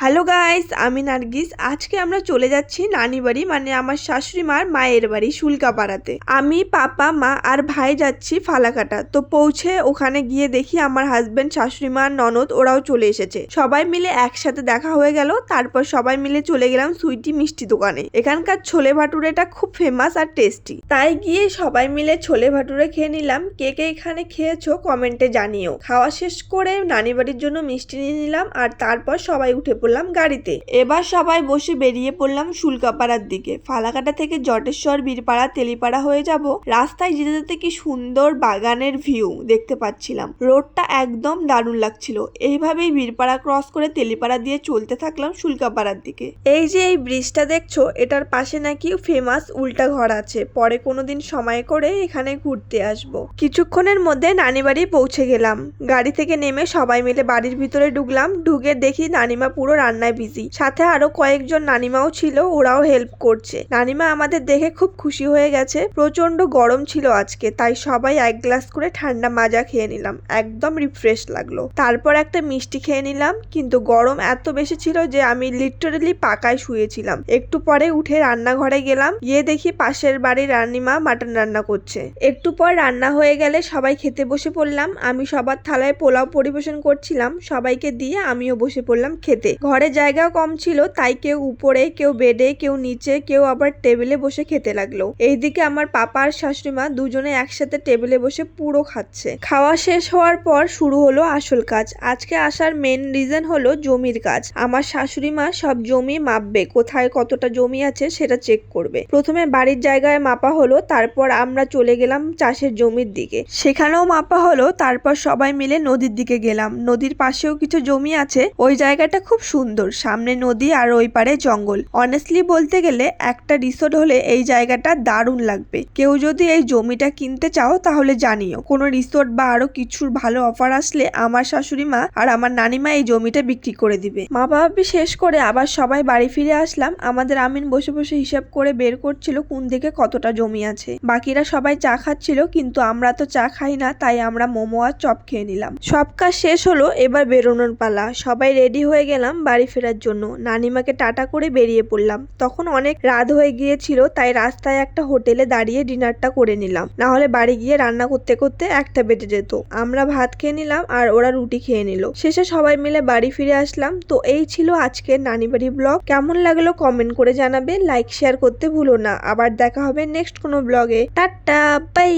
Hello guys, আমি নার্গিস। আজকে আমরা চলে যাচ্ছি নানি বাড়ি, মানে আমার শাশুড়ি মার মায়ের বাড়ি শুল্কাপাড়াতে। আমি, পাপা, মা আর ভাই যাচ্ছি ফালাকাটা। তো পৌঁছে ওখানে গিয়ে দেখি আমার হাজবেন্ড, শাশুড়ি মা, ননদ ওরাও চলে এসেছে। সবাই মিলে একসাথে দেখা হয়ে গেল। তারপর সবাই মিলে চলে গেলাম সুইটি মিষ্টি দোকানে। এখানকার ছোলে ভাটুরেটা খুব ফেমাস আর টেস্টি, তাই গিয়ে সবাই মিলে ছোলে ভাটুরে খেয়ে নিলাম। কে কে এখানে খেয়েছো কমেন্টে জানিও। খাওয়া শেষ করে নানি বাড়ির জন্য মিষ্টি নিয়ে নিলাম আর তারপর সবাই উঠে পড়লাম গাড়িতে। এবার সবাই বসে বেরিয়ে পড়লাম শুল্কাপাড়ার দিকে। ফালাকাটা থেকে জটেশ্বর, বীরপাড়া, তেলিপাড়া হয়ে যাব। রাস্তায় যেতে যেতে কি সুন্দর বাগানের ভিউ দেখতে পাচ্ছিলাম। রোডটা একদম দারুণ লাগছিল। এইভাবেই বীরপাড়া ক্রস করে তেলিপাড়া দিয়ে চলতে থাকলাম শুল্কাপাড়ার দিকে। এই যে এই ব্রিজটা দেখছো, এটার পাশে নাকি ফেমাস উল্টা ঘর আছে। পরে কোনোদিন সময় করে এখানে ঘুরতে আসবো। কিছুক্ষণের মধ্যে নানি বাড়ি পৌঁছে গেলাম। গাড়ি থেকে নেমে সবাই মিলে বাড়ির ভিতরে ঢুকলাম। ঢুকে দেখি নানিমা পুরো রান্নায় বিজি। সাথে আরো কয়েকজন নানিমাও ছিল, ওরাও হেল্প করছে। নানিমা আমাদের দেখে খুব খুশি হয়ে গেছে। প্রচন্ড গরম ছিল আজকে, তাই সবাই এক গ্লাস করে ঠান্ডা মাজা খেয়ে নিলাম। একদম রিফ্রেশ লাগলো। তারপর একটা মিষ্টি খেয়ে নিলাম, কিন্তু গরম এত বেশি ছিল যে আমি লিটারেলি পাকায় শুয়েছিলাম। একটু পরে উঠে রান্নাঘরে গেলাম। গিয়ে দেখি পাশের বাড়ির রানিমা মাটন রান্না করছে। একটু পর রান্না হয়ে গেলে সবাই খেতে বসে পড়লাম। আমি সবার থালায় পোলাও পরিবেশন করছিলাম। সবাইকে দিয়ে আমিও বসে পড়লাম খেতে। ঘরে জায়গা কম ছিল, তাই কেউ উপরে, কেউ বেডে, কেউ নিচে, কেউ আবার টেবিলে বসে খেতে লাগলো। এইদিকে আমার পাপা আর শাশুড়ি মা দুজনে একসাথে টেবিলে বসে পুরো খাচ্ছে। খাওয়া শেষ হওয়ার পর শুরু হলো আসল কাজ। আজকে আসার মেন রিজন হলো জমির কাজ। আমার শাশুড়ি মা সব জমি মাপবে, কোথায় কতটা জমি আছে সেটা চেক করবে। প্রথমে বাড়ির জায়গায় মাপা হলো, তারপর আমরা চলে গেলাম চাষের জমির দিকে, সেখানেও মাপা হলো। তারপর সবাই মিলে নদীর দিকে গেলাম। নদীর পাশেও কিছু জমি আছে, ওই জায়গাটা খুব সুন্দর। সামনে নদী আর ওই পারে জঙ্গল। অনেস্টলি বলতে গেলে একটা রিসোর্ট হলে এই জায়গাটা দারুণ লাগবে। কেউ যদি এই জমিটা কিনতে চাও তাহলে জানিও। কোনো রিসোর্ট বা আরো কিছুর ভালো অফার আসলে আমার শাশুড়ি মা আর আমার নানিমা এই জমিটা বিক্রি করে দিবে। মা বাবা শেষ করে আবার সবাই বাড়ি ফিরে আসলাম। আমাদের আমিন বসে বসে হিসাব করে বের করছিল কোন দিকে কতটা জমি আছে। বাকিরা সবাই চা খাচ্ছিল, কিন্তু আমরা তো চা খাই না, তাই আমরা মোমো আর চপ খেয়ে নিলাম। সব কাজ শেষ হলো, এবার বেরোনোর পালা। সবাই রেডি হয়ে গেলাম বাড়ি ফেরার জন্য। নানিমাকে টাটা করে বেরিয়ে পড়লাম। তখন অনেক রাত হয়ে গিয়েছিল, তাই রাস্তায় একটা হোটেলে দাঁড়িয়ে ডিনারটা করে নিলাম, না হলে বাড়ি গিয়ে রান্না করতে করতে 1টা বেজে যেত। আমরা ভাত খেয়ে নিলাম আর ওরা রুটি খেয়ে নিল। শেষে সবাই মিলে বাড়ি ফিরে আসলাম। তো এই ছিল আজকের নানি বাড়ি ব্লগ। কেমন লাগলো কমেন্ট করে জানাবে, লাইক শেয়ার করতে ভুলো না। আবার দেখা হবে নেক্সট কোনো ব্লগে। Tata, by.